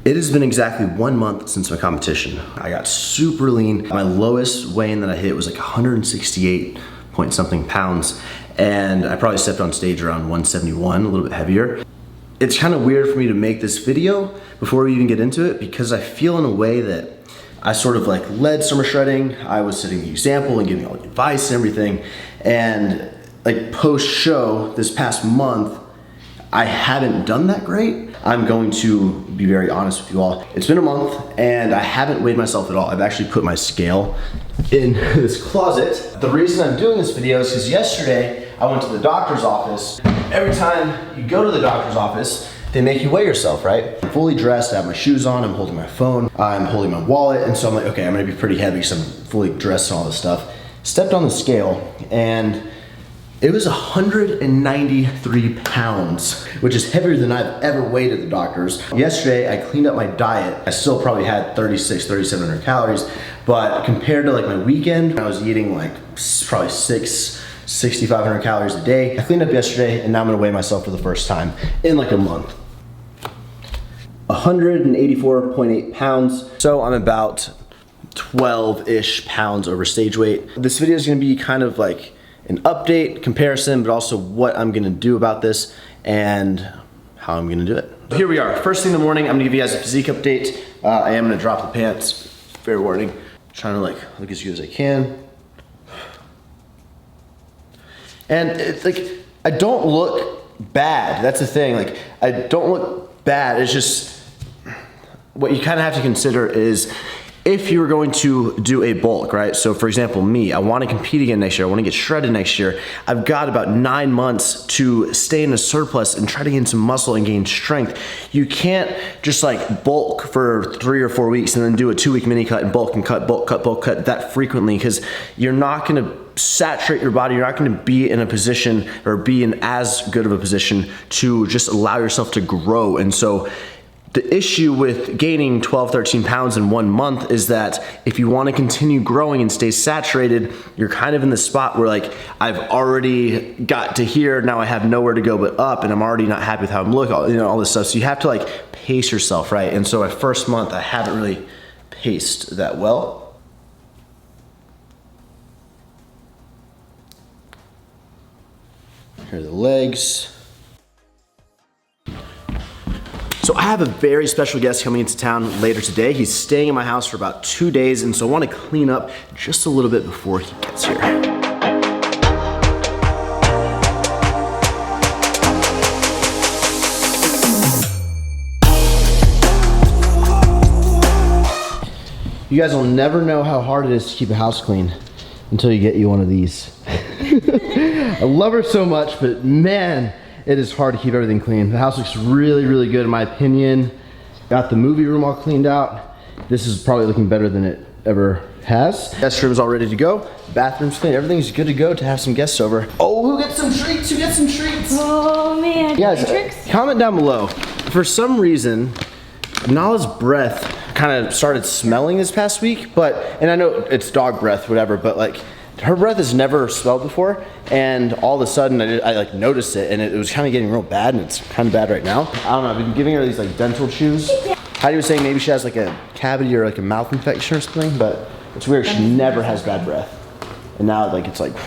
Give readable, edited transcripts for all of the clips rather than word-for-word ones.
It has been exactly 1 month since my competition. I got super lean. My lowest weigh-in that I hit was like 168 point something pounds, and I probably stepped on stage around 171, a little bit heavier. It's kind of weird for me to make this video before we even get into it, because I feel in a way that I sort of like led summer shredding. I was setting the example and giving all the advice and everything, and like post-show this past month, I haven't done that great. I'm going to be very honest with you all. It's been a month and I haven't weighed myself at all. I've actually put my scale in this closet. The reason I'm doing this video is because yesterday I went to the doctor's office. Every time you go to the doctor's office, they make you weigh yourself, right? I'm fully dressed, I have my shoes on, I'm holding my phone, I'm holding my wallet, and so I'm like, okay, I'm gonna be pretty heavy because I'm fully dressed and all this stuff. Stepped on the scale and it was 193 pounds, which is heavier than I've ever weighed at the doctor's. Yesterday, I cleaned up my diet. I still probably had 3,700 calories, but compared to like my weekend, I was eating like probably 6,500 calories a day. I cleaned up yesterday, and now I'm gonna weigh myself for the first time in like a month. 184.8 pounds. So I'm about 12-ish pounds over stage weight. This video is gonna be kind of like an update, comparison, but also what I'm gonna do about this and how I'm gonna do it. Here we are, first thing in the morning. I'm gonna give you guys a physique update. I am gonna drop the pants, fair warning. Trying to like look as good as I can. And it's like, I don't look bad, that's the thing. Like, I don't look bad, it's just, what you kind of have to consider is if you were going to do a bulk, right? So for example, me, I want to compete again next year. I want to get shredded next year. I've got about 9 months to stay in a surplus and try to gain some muscle and gain strength. You can't just like bulk for 3 or 4 weeks and then do a 2-week mini cut and bulk and cut, bulk, cut that frequently, because you're not going to saturate your body. You're not going to be in a position or be in as good of a position to just allow yourself to grow. And so the issue with gaining 12, 13 pounds in 1 month is that if you want to continue growing and stay saturated, you're kind of in the spot where like, I've already got to here, now I have nowhere to go but up, and I'm already not happy with how I'm looking, you know, all this stuff. So you have to like pace yourself, right? And so my first month, I haven't really paced that well. Here are the legs. So I have a very special guest coming into town later today. He's staying in my house for about 2 days, and so I want to clean up just a little bit before he gets here. You guys will never know how hard it is to keep a house clean until you get you one of these. I love her so much, but man, it is hard to keep everything clean. The house looks really, really good in my opinion. Got the movie room all cleaned out. This is probably looking better than it ever has. Guest room is all ready to go. Bathroom's clean. Everything's good to go to have some guests over. Oh, who gets some treats? Who gets some treats? Oh man. Guys, comment down below. For some reason, Nala's breath kind of started smelling this past week, and I know it's dog breath, whatever, but like, her breath has never smelled before, and all of a sudden I like noticed it, and it was kind of getting real bad, and it's kind of bad right now. I don't know, I've been giving her these like dental chews. Heidi was saying maybe she has like a cavity or like a mouth infection or something, but it's weird, she never has bad breath. And now like it's like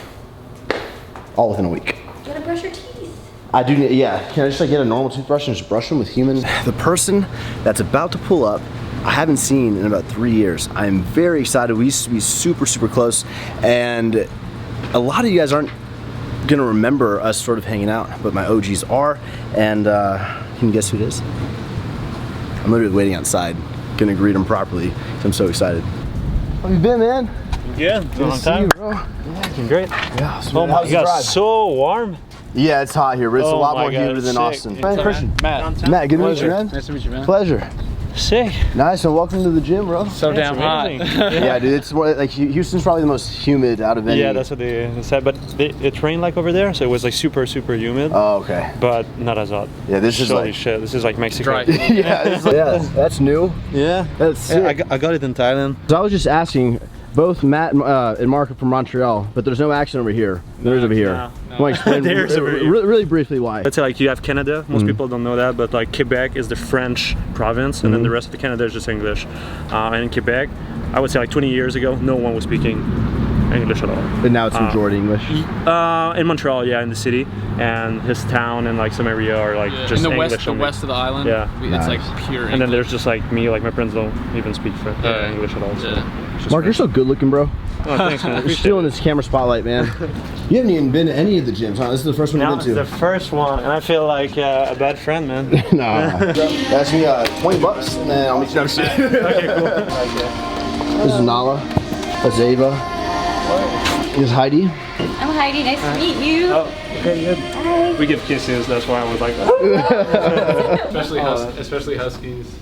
all within a week. You gotta brush your teeth. I do, yeah. Can I just like get a normal toothbrush and just brush them with human? The person that's about to pull up, I haven't seen in about 3 years. I'm very excited. We used to be super, super close, and a lot of you guys aren't gonna remember us sort of hanging out, but my OGs are, and can you guess who it is? I'm literally waiting outside, gonna greet him properly, so I'm so excited. How have you been, man? Good, Good long to time. see you, bro. Yeah, it's been great. Yeah, Oh my God, so warm. Yeah, it's hot here, but it's a lot more humid than sick. Austin. What's up, Christian. Matt. Matt, good to meet you, man. Nice to meet you, man. Pleasure. Sick. Nice, and welcome to the gym, bro. So damn hot. Yeah, dude, it's more like Houston's probably the most humid out of any. Yeah, that's what they said, but it rained like over there, so it was like super, super humid. Oh, okay. But not as hot. Yeah, this is Holy like shit, this is like Mexico. yeah, yeah, that's new. Yeah. That's sick. I got it in Thailand. So I was just asking, both Matt and Mark are from Montreal, but there's no accent over here. There is over here. No. I want to explain really briefly why. Let's say like you have Canada. Most people don't know that, but like Quebec is the French province, and then the rest of the Canada is just English. And in Quebec, I would say like 20 years ago, no one was speaking English at all. And now it's majority English. In Montreal, yeah, in the city, and his town and like some area are like just in the English. the west of the island. Yeah, it's like pure English. And then there's just like me, like my friends don't even speak English at all. So Mark, you're so good looking, bro. Oh, thanks, man. You're still in this camera spotlight, man. You haven't even been to any of the gyms, huh? This is the first one you've been to. It's the first one, and I feel like a bad friend, man. Nah. That's me $20, and then I'll meet you downstairs. Okay, cool. This is Nala. That's Ava. This is Heidi. I'm Heidi. Nice to meet you. Oh, okay, good. Hi. We give kisses. That's why I was like that. especially huskies.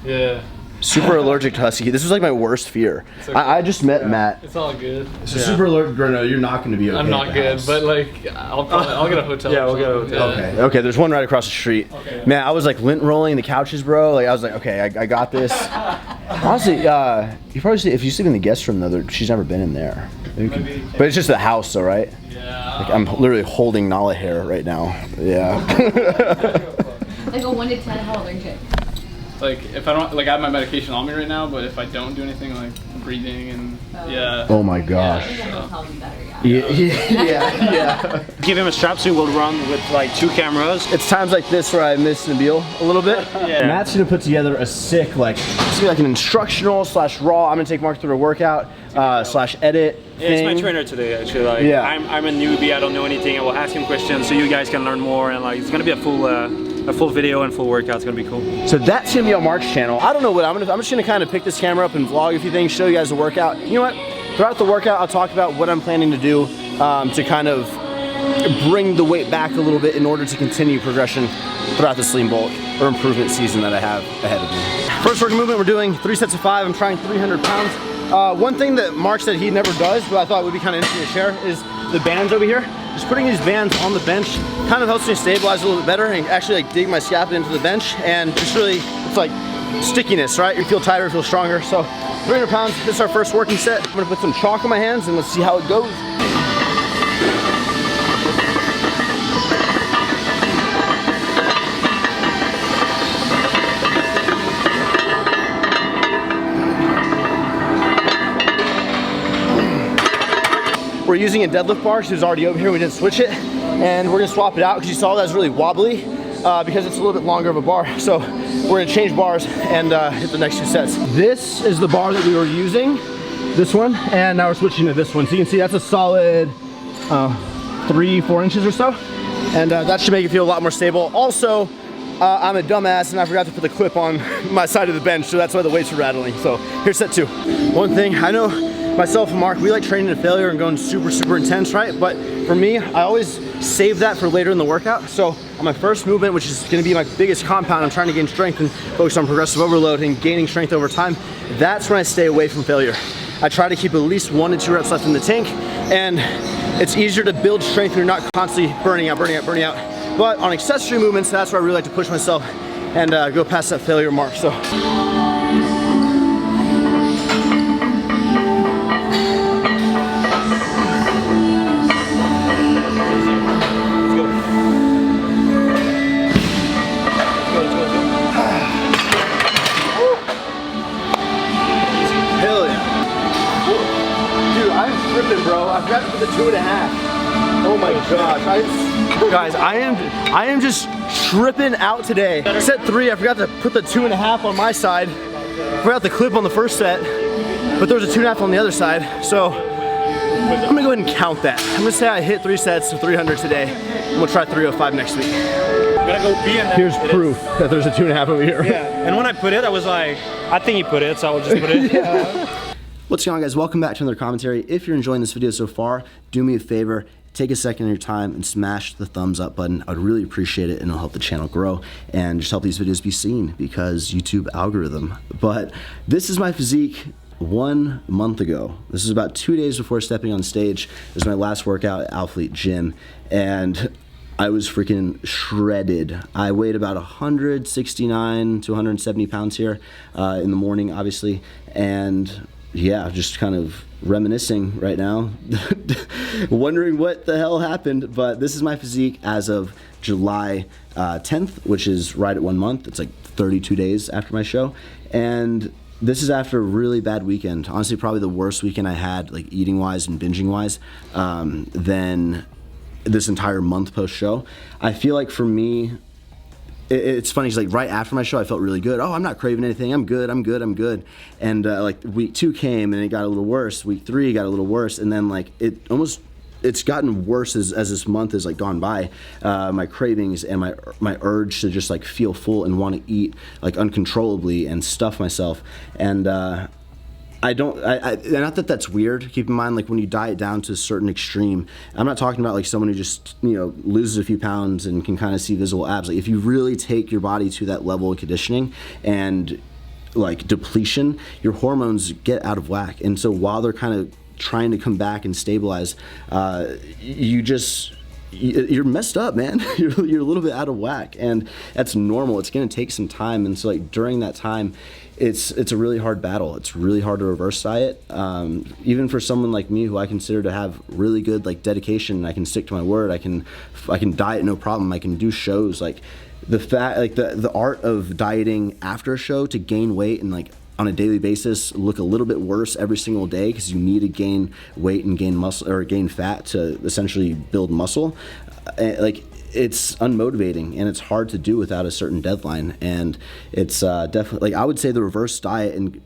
Yeah. Super allergic to husky. This was like my worst fear. Okay. I just met Matt. It's all good. So super allergic, Bruno. You're not going to be okay. I'm not good, house. but like I'll get a hotel. Yeah, we'll get a hotel. Okay. Okay. There's one right across the street. Okay. Man, I was like lint rolling the couches, bro. Like I was like, okay, I got this. Honestly, you probably see if you sleep in the guest room though. She's never been in there. Maybe. But it's just the house, though, right? Yeah. Like I'm literally holding Nala hair right now. Yeah. Like a 1 to 10, how allergic? Like if I don't, like I have my medication on me right now, but if I don't do anything like breathing and yeah. Oh my gosh. I think that'll probably be better, yeah. Yeah. Give him a strap so he will run with like 2 cameras. It's times like this where I miss Nabil a little bit. Yeah. Matt's gonna put together a sick, like, it's gonna be like an instructional / raw. I'm gonna take Mark through a workout / edit. Yeah, it's my thing. trainer today, actually. Like, Yeah. I'm a newbie. I don't know anything. I will ask him questions so you guys can learn more. And like, it's gonna be a full video and full workout. It's gonna be cool. So that's gonna be on Mark's channel. I don't know what I'm just gonna kind of pick this camera up and vlog a few things, show you guys the workout. You know what? Throughout the workout, I'll talk about what I'm planning to do to kind of bring the weight back a little bit in order to continue progression throughout this lean bulk or improvement season that I have ahead of me. First working movement, we're doing 3 sets of 5. I'm trying 300 pounds. One thing that Mark said he never does, but I thought would be kind of interesting to share, is the bands over here. Just putting these bands on the bench kind of helps me stabilize a little bit better and actually like dig my scapula into the bench, and just really, it's like stickiness, right? You feel tighter, feel stronger. So 300 pounds, this is our first working set. I'm gonna put some chalk on my hands and let's see how it goes. We're using a deadlift bar, so it's already over here. We didn't switch it, and we're gonna swap it out because you saw that was really wobbly because it's a little bit longer of a bar. So we're gonna change bars and hit the next 2 sets. This is the bar that we were using, this one, and now we're switching to this one. So you can see that's a solid 3-4 inches or so, and that should make it feel a lot more stable. Also, I'm a dumbass and I forgot to put the clip on my side of the bench, so that's why the weights are rattling. So here's set 2. One thing, I know myself and Mark, we like training to failure and going super intense, right? But for me, I always save that for later in the workout. So on my first movement, which is gonna be my biggest compound, I'm trying to gain strength and focus on progressive overload and gaining strength over time. That's when I stay away from failure. I try to keep at least 1 to 2 reps left in the tank, and it's easier to build strength when you're not constantly burning out. But on accessory movements, that's where I really like to push myself and go past that failure mark. So. Bro, I forgot to put the 2.5. Oh my gosh, guys, I am just tripping out today. Set 3, I forgot to put the 2.5 on my side. Forgot the clip on the first set, but there was a 2.5 on the other side. So I'm gonna go ahead and count that. I'm gonna say I hit 3 sets of 300 today. I'm gonna try 305 next week. I'm gonna go be in that. Here's proof that there's a 2.5 over here. Yeah, and when I put it, I was like, I think he put it, so I will just put it. Yeah. What's going on, guys? Welcome back to another commentary. If you're enjoying this video so far, do me a favor, take a second of your time and smash the thumbs up button. I'd really appreciate it, and it'll help the channel grow and just help these videos be seen because YouTube algorithm. But this is my physique 1 month ago. This is about 2 days before stepping on stage. This was my last workout at Alphalete Gym, and I was freaking shredded. I weighed about 169 to 170 pounds here in the morning, obviously, and yeah, just kind of reminiscing right now, wondering what the hell happened. But this is my physique as of July 10th, which is right at 1 month. It's like 32 days after my show. And this is after a really bad weekend. Honestly, probably the worst weekend I had, like eating wise and binging wise, than this entire month post show. I feel like for me, it's funny, because like right after my show I felt really good. Oh, I'm not craving anything, I'm good. And like week 2 came and it got a little worse. Week 3 got a little worse, and then like it's gotten worse as this month has like gone by. My cravings and my urge to just like feel full and want to eat like uncontrollably and stuff myself. And I not that that's weird. Keep in mind, like when you diet down to a certain extreme, I'm not talking about like someone who just, you know, loses a few pounds and can kind of see visible abs. Like if you really take your body to that level of conditioning and like depletion, your hormones get out of whack. And so while they're kind of trying to come back and stabilize, you're messed up, man. You're a little bit out of whack, and that's normal. It's going to take some time, and so like during that time, it's a really hard battle. It's really hard to reverse diet, even for someone like me who I consider to have really good like dedication. I can stick to my word. I can diet no problem. I can do shows. Like the art of dieting after a show to gain weight and like on a daily basis look a little bit worse every single day, because you need to gain weight and gain muscle or gain fat to essentially build muscle. Like it's unmotivating and it's hard to do without a certain deadline. And it's definitely, like I would say the reverse diet and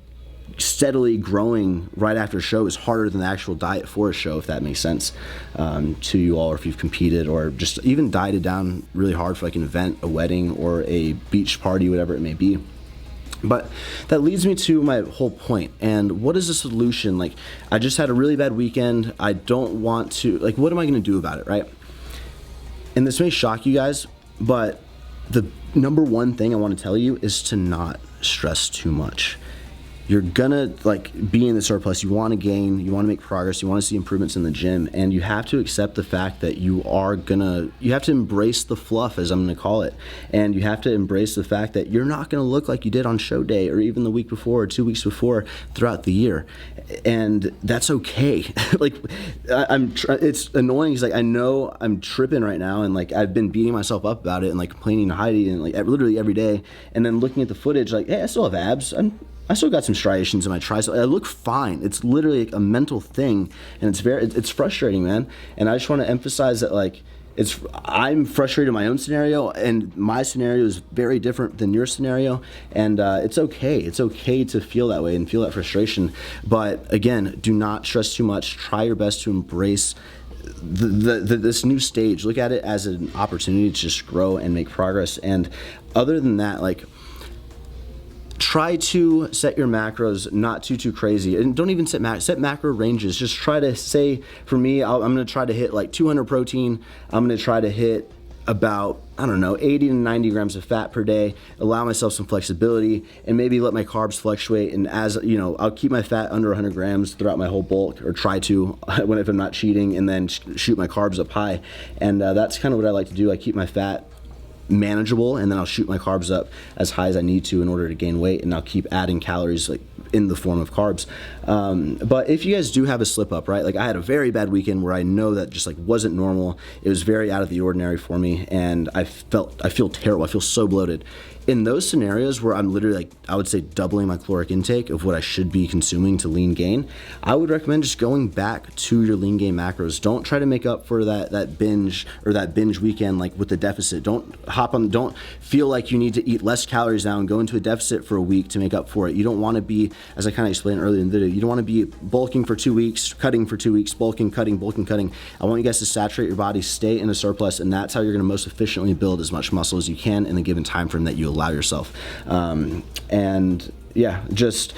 steadily growing right after a show is harder than the actual diet for a show, if that makes sense to you all, or if you've competed or just even dieted down really hard for like an event, a wedding, or a beach party, whatever it may be. But that leads me to my whole point. And what is the solution? Like, I just had a really bad weekend. I don't want to, like, what am I going to do about it, right? And this may shock you guys, but the number one thing I want to tell you is to not stress too much. You're gonna like be in the surplus. You want to gain, you want to make progress, you want to see improvements in the gym, and you have to accept the fact that you have to embrace the fluff, as I'm gonna call it, and you have to embrace the fact that you're not gonna look like you did on show day or even the week before or 2 weeks before throughout the year, and that's okay. Like it's annoying because like I know I'm tripping right now, and like I've been beating myself up about it and like complaining to Heidi and like literally every day, and then looking at the footage like, hey, I still have abs. I still got some striations in my triceps. I look fine. It's literally like a mental thing, and it's frustrating, man. And I just want to emphasize that like I'm frustrated in my own scenario, and my scenario is very different than your scenario, and it's okay. It's okay to feel that way and feel that frustration. But again, do not stress too much. Try your best to embrace this new stage. Look at it as an opportunity to just grow and make progress. And other than that, like, try to set your macros not too crazy, and don't even set macro ranges. Just try to say, for me, I'm going to try to hit like 200 protein. I'm going to try to hit about, I don't know, 80 to 90 grams of fat per day, allow myself some flexibility, and maybe let my carbs fluctuate. And as you know, I'll keep my fat under 100 grams throughout my whole bulk, or try to if I'm not cheating, and then shoot my carbs up high. And that's kind of what I like to do. I keep my fat manageable, and then I'll shoot my carbs up as high as I need to in order to gain weight, and I'll keep adding calories like in the form of carbs. But if you guys do have a slip up, right, like I had a very bad weekend where I know that just like wasn't normal. It was very out of the ordinary for me, and I feel terrible. I feel so bloated. In those scenarios where I'm literally like, I would say doubling my caloric intake of what I should be consuming to lean gain, I would recommend just going back to your lean gain macros. Don't try to make up for that binge weekend like with the deficit. Don't feel like you need to eat less calories now and go into a deficit for a week to make up for it. You don't want to be, as I kind of explained earlier in the video, you don't want to be bulking for 2 weeks, cutting for 2 weeks, bulking, cutting. I want you guys to saturate your body, stay in a surplus, and that's how you're going to most efficiently build as much muscle as you can in the given time frame that you allow yourself. And yeah, just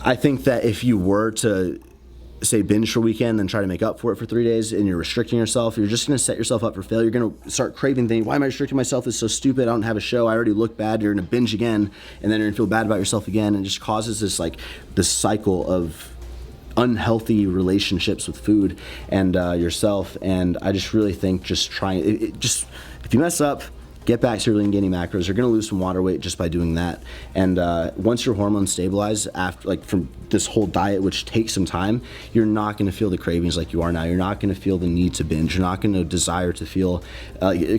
I think that if you were to say binge for a weekend and try to make up for it for 3 days, and you're restricting yourself, you're just going to set yourself up for failure. You're going to start craving things. Why am I restricting myself? This is so stupid. I don't have a show. I already look bad. You're going to binge again, and then you're going to feel bad about yourself again, and it just causes this cycle of unhealthy relationships with food and yourself. And I just really think just if you mess up, get back to your lean gaining macros. You're gonna lose some water weight just by doing that. And once your hormones stabilize after, like from this whole diet, which takes some time, you're not gonna feel the cravings like you are now. You're not gonna feel the need to binge. You're not gonna desire to feel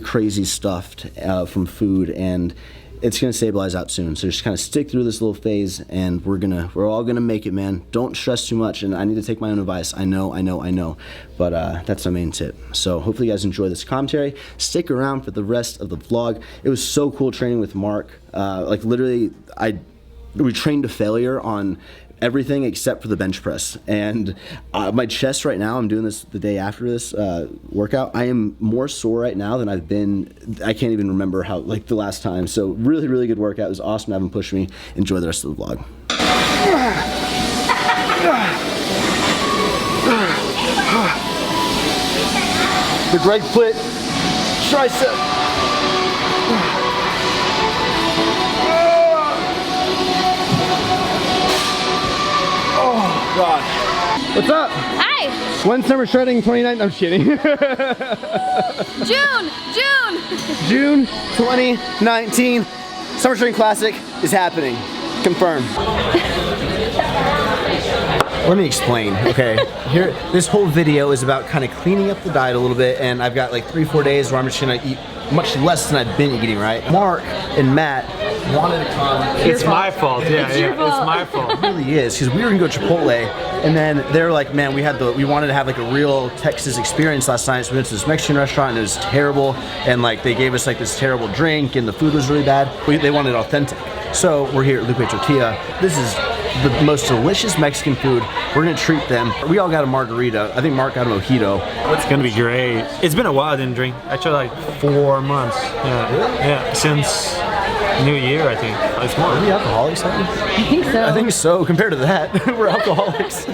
crazy stuffed from food, and it's gonna stabilize out soon. So just kind of stick through this little phase, and we're all gonna make it, man. Don't stress too much. And I need to take my own advice. I know. But that's my main tip. So hopefully you guys enjoy this commentary. Stick around for the rest of the vlog. It was so cool training with Mark. Like literally, we trained to failure on everything except for the bench press. And my chest right now, I'm doing this the day after this workout, I am more sore right now than I've been, I can't even remember how, like the last time. So really, really good workout. It was awesome to have him push me. Enjoy the rest of the vlog. The right foot, tricep. God. What's up? Hi. When's summer shredding 29? I'm just kidding. June 2019. Summer shredding classic is happening. Confirmed. Let me explain, okay? Here, this whole video is about kind of cleaning up the diet a little bit, and I've got like 3-4 days where I'm just gonna eat much less than I've been eating, right? Mark and Matt wanted to come. It's my fault. Yeah, it's my fault. It really is, because we were gonna go Chipotle, and then they're like, man, we wanted to have like a real Texas experience last night, so we went to this Mexican restaurant, and it was terrible, and like they gave us like this terrible drink, and the food was really bad. They wanted authentic. So we're here at Lupe Tortilla. This is the most delicious Mexican food. We're gonna treat them. We all got a margarita. I think Mark got a mojito. It's gonna be great. It's been a while I didn't drink. Actually like 4 months. Yeah. Really? Yeah, since New Year, I think. It's more. Are we alcoholics? I think so. I think so. Compared to that, we're alcoholics.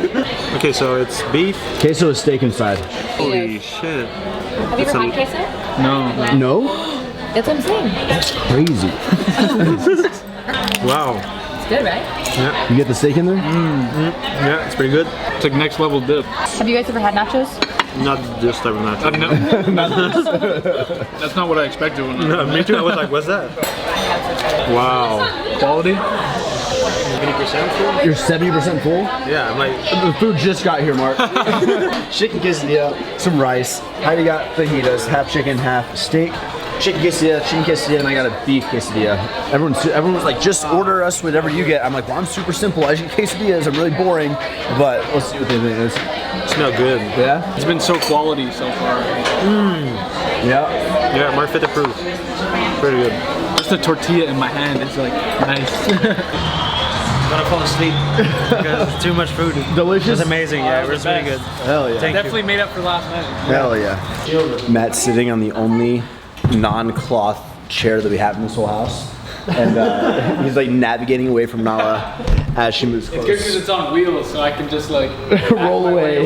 Okay, so it's beef. Queso with steak inside. Holy shit. Have you ever had queso? No. No? That's what I'm saying. That's crazy. Wow. It's good, right? Yeah. You get the steak in there? Yeah, it's pretty good. It's like next level dip. Have you guys ever had nachos? Not this type of nacho. That's not what I expected when No, me too. I was like, what's that? Wow. quality. 70% full? You're 70% full? Yeah, I'm like, The food just got here, Mark. Chicken quesadilla, some rice. I got fajitas, half chicken, half steak. Chicken quesadilla, and I got a beef quesadilla. Everyone was like, just order us whatever you get. I'm like, well, I'm super simple. I just get quesadillas. I'm really boring, but let's see what they think. smell good. Yeah? It's been so quality so far. Yeah. Yeah, Mark fit the proof. Pretty good. Just the tortilla in my hand is like nice. Gonna fall asleep because it's too much food. Delicious? It's amazing, yeah, it was really good. Hell yeah. Definitely made up for last night. Hell yeah. Matt's sitting on the only non-cloth chair that we have in this whole house. And he's like navigating away from Nala as she moves close. It's good because it's on wheels, so I can just like roll away.